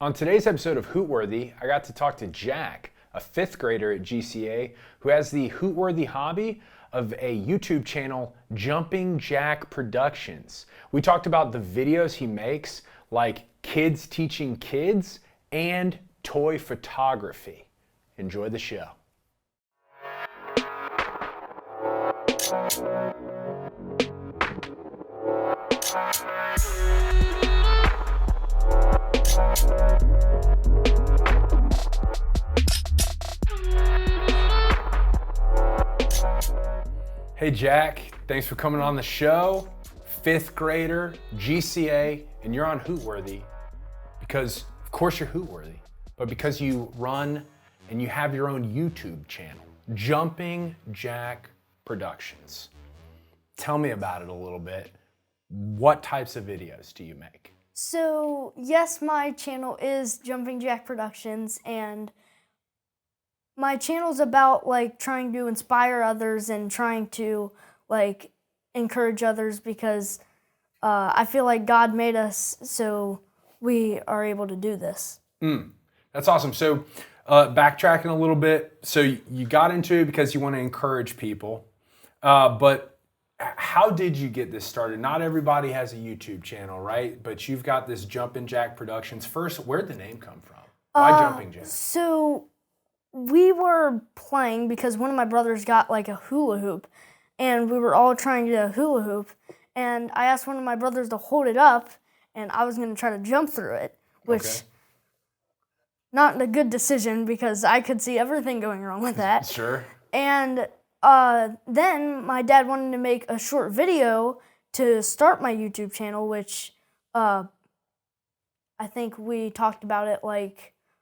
On today's episode of Hootworthy, I got to talk to Jack, a 5th grader at GCA who has the Hootworthy hobby of a YouTube channel, Jumping Jack Productions. We talked about the videos he makes, like kids teaching kids and toy photography. Enjoy the show. Hey Jack, thanks for coming on the show. 5th grader, GCA, and you're on Hootworthy because, of course, you're Hootworthy, but because you run and you have your own YouTube channel, Jumping Jack Productions. Tell me about it a little bit. What types of videos do you make? So, yes, my channel is Jumping Jack Productions, and my channel's about trying to inspire others and trying to encourage others because I feel like God made us so we are able to do this. That's awesome. So backtracking a little bit, so you got into it because you want to encourage people, but how did you get this started? Not everybody has a YouTube channel, right? But you've got this Jumping Jack Productions. First, where'd the name come from? Why Jumping Jack? So we were playing because one of my brothers got a hula hoop, and we were all trying to hula hoop, and I asked one of my brothers to hold it up, and I was going to try to jump through it, which not a good decision because I could see everything going wrong with that. Sure. And then my dad wanted to make a short video to start my YouTube channel, which I think we talked about it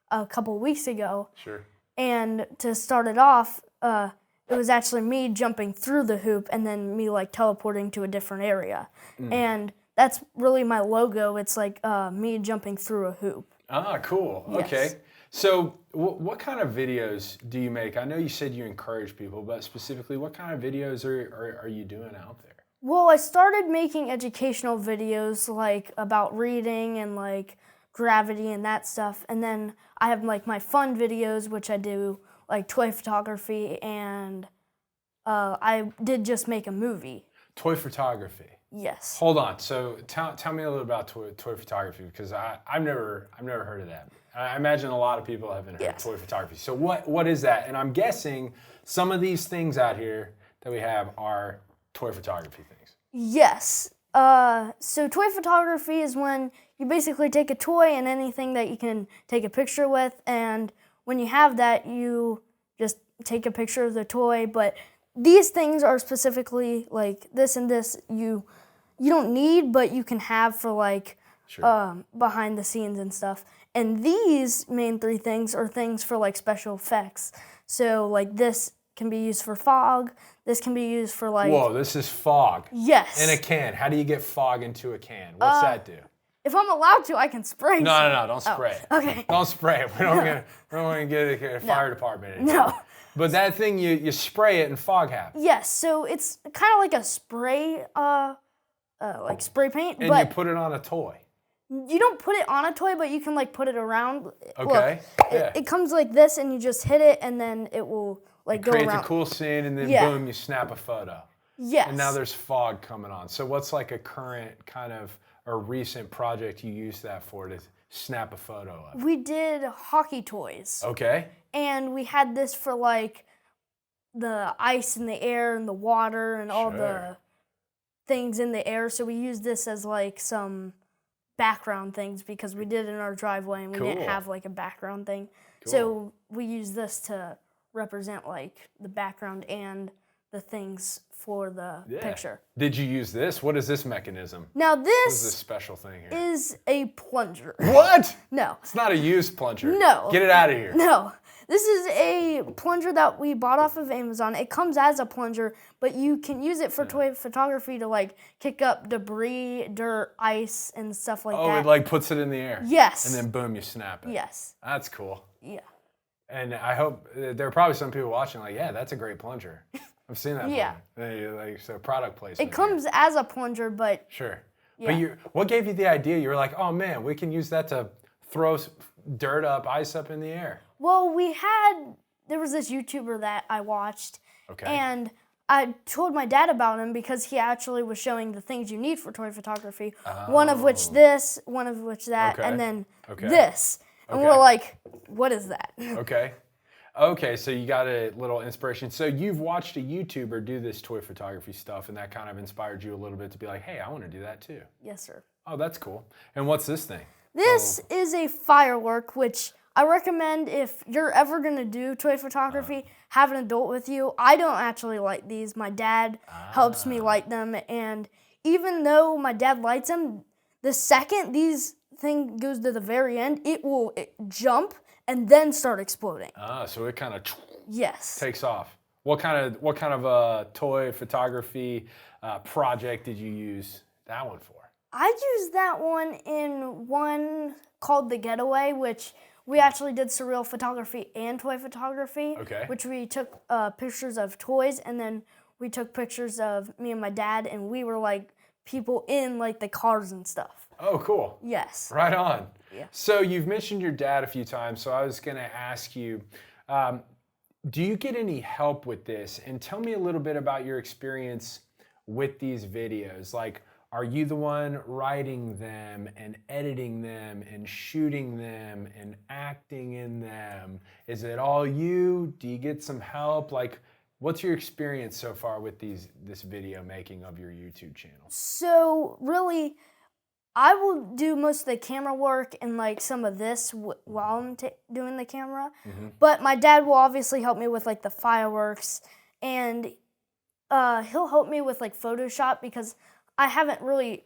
a couple weeks ago. Sure. And to start it off, it was actually me jumping through the hoop and then me teleporting to a different area. And that's really my logo. It's me jumping through a hoop. Ah, cool. Yes. Okay. So what kind of videos do you make? I know you said you encourage people, but specifically, what kind of videos are you doing out there? Well, I started making educational videos about reading and gravity and that stuff. And then I have my fun videos, which I do toy photography, and I did just make a movie. Toy photography. Yes. Hold on. So tell me a little about toy photography because I've never heard of that. I imagine a lot of people haven't heard of toy photography. So what is that? And I'm guessing some of these things out here that we have are toy photography things. Yes. So toy photography is when you basically take a toy and anything that you can take a picture with, and when you have that, you just take a picture of the toy. But these things are specifically this and this you don't need, but you can have for behind the scenes and stuff. And these main 3 things are things for special effects. So this can be used for fog. This can be used for Whoa, this is fog. Yes. In a can. How do you get fog into a can? What's that do? If I'm allowed to, I can spray. No, don't spray it. Okay. Don't spray it. We don't want to get a fire department in. No. But that thing, you spray it and fog happens. Yes, so it's kind of like a spray, spray paint. And but you put it on a toy. You don't put it on a toy, but you can put it around. Okay. Look, it comes like this, and you just hit it, and then it will go around. Creates a cool scene, and then boom, you snap a photo. Yes. And now there's fog coming on. So what's a current kind of a recent project you used that for to snap a photo of? We did hockey toys. Okay. And we had this for the ice in the air and the water and all the things in the air. So we used this as some background things because we did it in our driveway and we didn't have a background thing. Cool. So we used this to represent the background and the things for the picture. Did you use this? What is this mechanism? Now What is this special thing here? is a plunger. What? No. It's not a used plunger. No. Get it out of here. No. This is a plunger that we bought off of Amazon. It comes as a plunger, but you can use it for toy photography to kick up debris, dirt, ice, and stuff like that. Oh, it puts it in the air. Yes. And then boom, you snap it. Yes. That's cool. Yeah. And I hope there are probably some people watching yeah, that's a great plunger. I've seen that. Yeah. So product placement. It comes as a plunger, but sure. Yeah. But what gave you the idea? You were like, oh man, we can use that to throw dirt up, ice up in the air? Well, there was this YouTuber that I watched, Okay. and I told my dad about him because he actually was showing the things you need for toy photography. One of which this, one of which that, and then this. And we're like, what is that? Okay. Okay, so you got a little inspiration. So you've watched a YouTuber do this toy photography stuff, and that kind of inspired you a little bit to be like, hey, I want to do that too. Yes, sir. Oh, that's cool. And what's this thing? This is a firework, which I recommend if you're ever going to do toy photography, have an adult with you. I don't actually light these. My dad helps me light them. And even though my dad lights them, the second these thing goes to the very end, it will jump and then start exploding. So it kind of Yes. takes off. What kind of toy photography project did you use that one for? I used that one in one called The Getaway, which we actually did surreal photography and toy photography, which we took pictures of toys, and then we took pictures of me and my dad, and we were like people in like the cars and stuff. Oh, cool. Yes. Right on. Yeah. So you've mentioned your dad a few times, so I was going to ask you, do you get any help with this? And tell me a little bit about your experience with these videos. Like, are you the one writing them and editing them and shooting them and acting in them? Is it all you? Do you get some help? Like, what's your experience so far with this video making of your YouTube channel? So really, I will do most of the camera work and like some of this while I'm doing the camera. But my dad will obviously help me with like the fireworks, and he'll help me with like Photoshop because I haven't really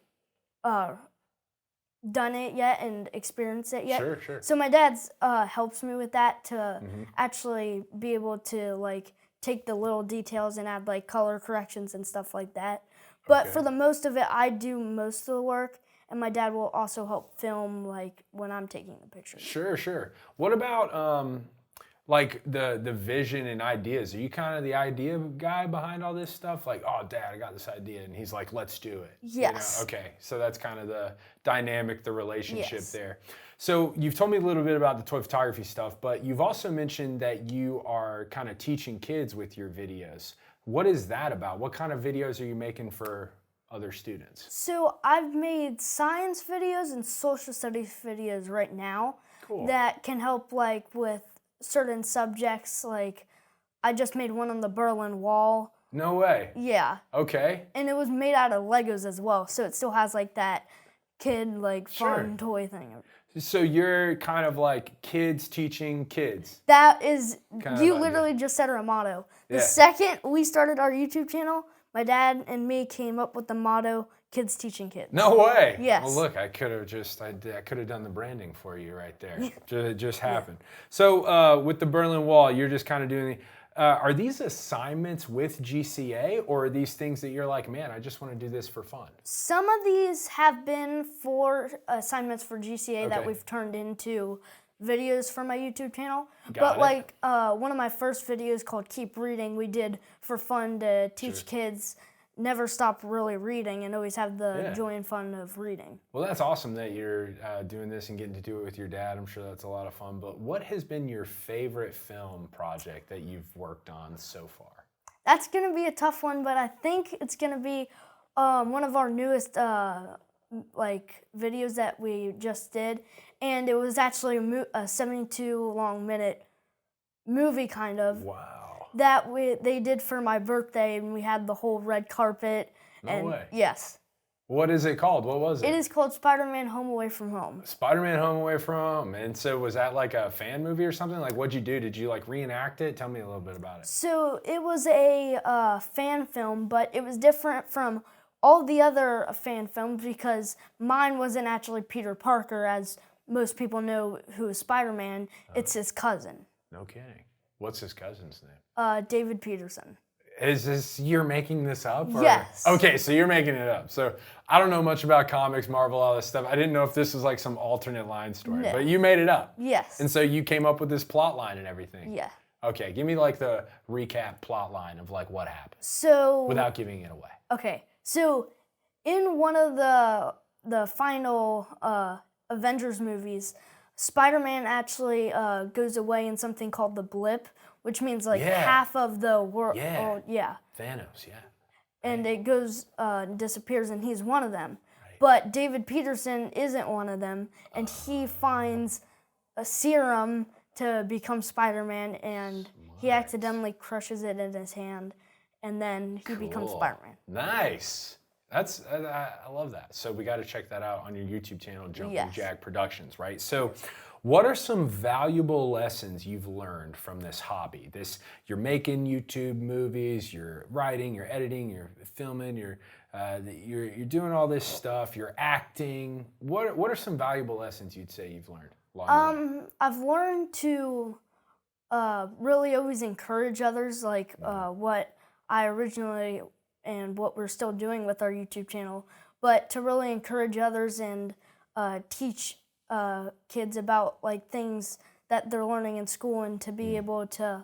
done it yet and experienced it yet. Sure. So my dad's helps me with that to actually be able to like take the little details and add like color corrections and stuff like that. But for the most of it, I do most of the work, and my dad will also help film like when I'm taking the pictures. Sure. What about like the vision and ideas? Are you kind of the idea guy behind all this stuff? Like, oh, Dad, I got this idea, and he's like, let's do it. Yes. You know? Okay, so that's kind of the dynamic, the relationship there. So you've told me a little bit about the toy photography stuff, but you've also mentioned that you are kind of teaching kids with your videos. What is that about? What kind of videos are you making for other students? So I've made science videos and social studies videos right now that can help like with certain subjects. Like I just made one on the Berlin Wall. No way. Yeah. Okay. And it was made out of Legos as well, so it still has like that kid like fun toy thing. So you're kind of like kids teaching kids. That is, you idea. literally just said our motto. The second we started our YouTube channel, my dad and me came up with the motto, kids teaching kids. No way. Yes. Well, look, I could have done the branding for you right there. It just happened. So with the Berlin Wall, you're just kind of doing are these assignments with GCA, or are these things that you're like, man, I just want to do this for fun? Some of these have been for assignments for GCA that we've turned into videos for my YouTube channel. Like one of my first videos called Keep Reading, we did for fun to teach kids never stop really reading and always have the joy and fun of reading. Well, that's awesome that you're doing this and getting to do it with your dad. I'm sure that's a lot of fun. But what has been your favorite film project that you've worked on so far? That's going to be a tough one, but I think it's going to be one of our newest like videos that we just did. And it was actually a 72 long minute movie kind of. Wow. That they did for my birthday, and we had the whole red carpet. No way. Yes. What is it called? What was it? It is called SpiderMan Home Away from Home. SpiderMan Home Away from Home. And so was that like a fan movie or something? Like what'd you do? Did you like reenact it? Tell me a little bit about it. So it was a fan film, but it was different from all the other fan films because mine wasn't actually Peter Parker, as most people know who is Spider-Man. It's his cousin. No kidding. What's his cousin's name? David Peterson. Is this, you're making this up? Or? Yes. Okay, so you're making it up. So I don't know much about comics, Marvel, all this stuff. I didn't know if this was like some alternate line story, but you made it up. Yes. And so you came up with this plot line and everything. Yeah. Okay, give me like the recap plot line of like what happened. So. Without giving it away. Okay, so in one of the final Avengers movies, SpiderMan actually goes away in something called the blip, which means like Yeah. half of the world. Yeah. Yeah. Thanos, yeah. And it goes, disappears, and he's one of them. Right. But David Peterson isn't one of them, and he finds a serum to become Spider-Man, and he accidentally crushes it in his hand, and then he becomes Spider-Man. Nice. I love that. So we got to check that out on your YouTube channel, Jumping Jack Productions, right? So what are some valuable lessons you've learned from this hobby? You're making YouTube movies, you're writing, you're editing, you're filming, you're doing all this stuff, you're acting. What are some valuable lessons you'd say you've learned along the way? I've learned to really always encourage others, like what I originally and what we're still doing with our YouTube channel, but to really encourage others and teach kids about like things that they're learning in school, and to be able to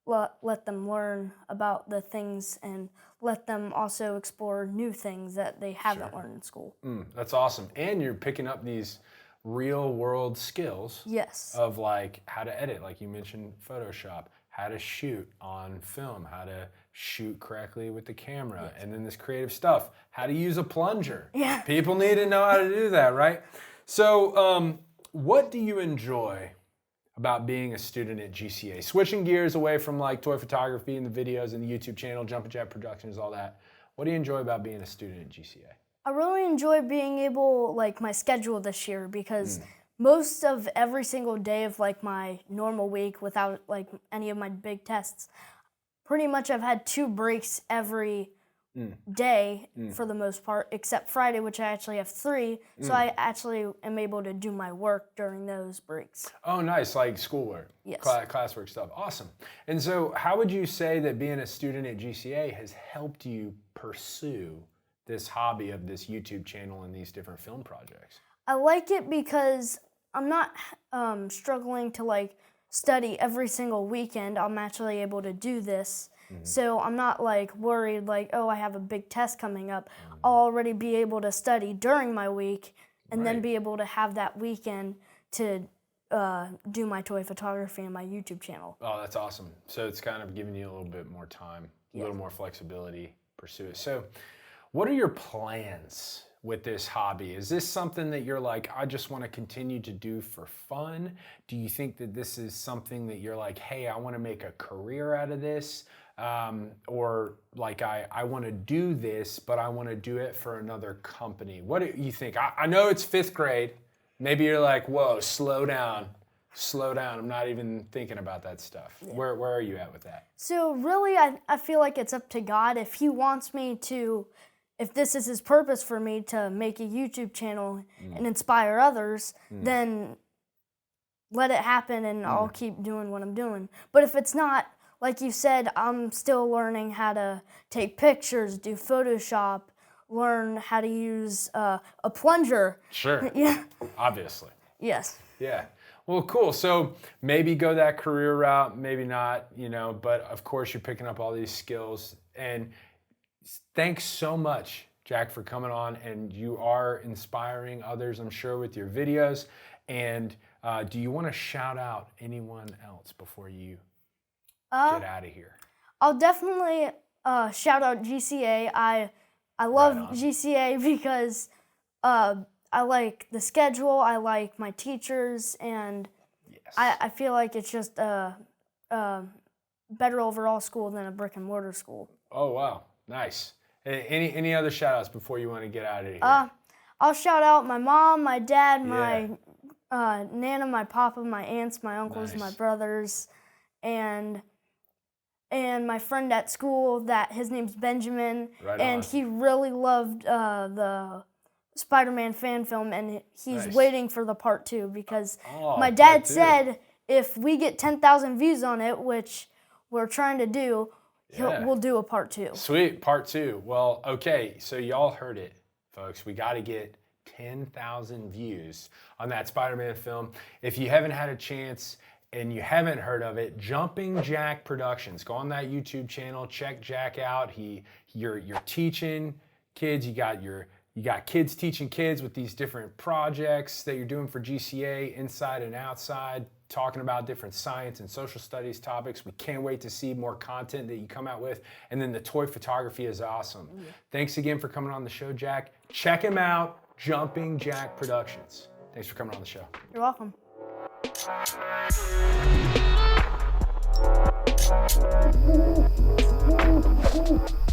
let them learn about the things and let them also explore new things that they haven't learned in school. That's awesome. And you're picking up these real world skills of like how to edit, like you mentioned Photoshop, how to shoot on film, how to shoot correctly with the camera, and then this creative stuff, how to use a plunger. Yeah. People need to know how to do that, right? So what do you enjoy about being a student at GCA? Switching gears away from like toy photography and the videos and the YouTube channel, Jumpin' Jack Productions, all that. What do you enjoy about being a student at GCA? I really enjoy being able, like my schedule this year, because most of every single day of like my normal week without like any of my big tests, pretty much I've had 2 breaks every day for the most part, except Friday, which I actually have 3. So I actually am able to do my work during those breaks. Oh, nice, like schoolwork, classwork stuff. Awesome. And so how would you say that being a student at GCA has helped you pursue this hobby of this YouTube channel and these different film projects? I like it because I'm not struggling to like study every single weekend. I'm actually able to do this. So I'm not like worried like, oh, I have a big test coming up. I'll already be able to study during my week and then be able to have that weekend to do my toy photography and my YouTube channel. Oh, that's awesome. So it's kind of giving you a little bit more time, a little more flexibility, pursue it. So what are your plans with this hobby? Is this something that you're like, I just want to continue to do for fun? Do you think that this is something that you're like, hey, I want to make a career out of this? Or like, I want to do this, but I want to do it for another company. What do you think? I know it's 5th grade. Maybe you're like, whoa, slow down. I'm not even thinking about that stuff. Where are you at with that? So really, I feel like it's up to God. If he wants me to, if this is his purpose for me to make a YouTube channel and inspire others, then let it happen and I'll keep doing what I'm doing. But if it's not, like you said, I'm still learning how to take pictures, do Photoshop, learn how to use a plunger. Sure. Yeah. Obviously. Yes. Yeah. Well, cool. So maybe go that career route, maybe not, but of course you're picking up all these skills. And thanks so much, Jack, for coming on, and you are inspiring others, I'm sure, with your videos. And do you want to shout out anyone else before you get out of here? I'll definitely shout out GCA. I love GCA because I like the schedule, I like my teachers, and I feel like it's just a better overall school than a brick and mortar school. Oh, wow. Nice. Any other shout outs before you want to get out of here? I'll shout out my mom, my dad, my Nana, my papa, my aunts, my uncles, my brothers, and my friend at school, that his name's Benjamin, and he really loved the SpiderMan fan film, and he's waiting for the part 2 because my dad said if we get 10,000 views on it, which we're trying to do, we'll do a part 2. Sweet, part 2. Well, okay, so y'all heard it, folks. We got to get 10,000 views on that Spider-Man film. If you haven't had a chance and you haven't heard of it, Jumping Jack Productions. Go on that YouTube channel, check Jack out. You're teaching kids. You got your You got kids teaching kids with these different projects that you're doing for GCA, inside and outside, talking about different science and social studies topics. We can't wait to see more content that you come out with. And then the toy photography is awesome. Yeah. Thanks again for coming on the show, Jack. Check him out, Jumping Jack Productions. Thanks for coming on the show. You're welcome. Ooh.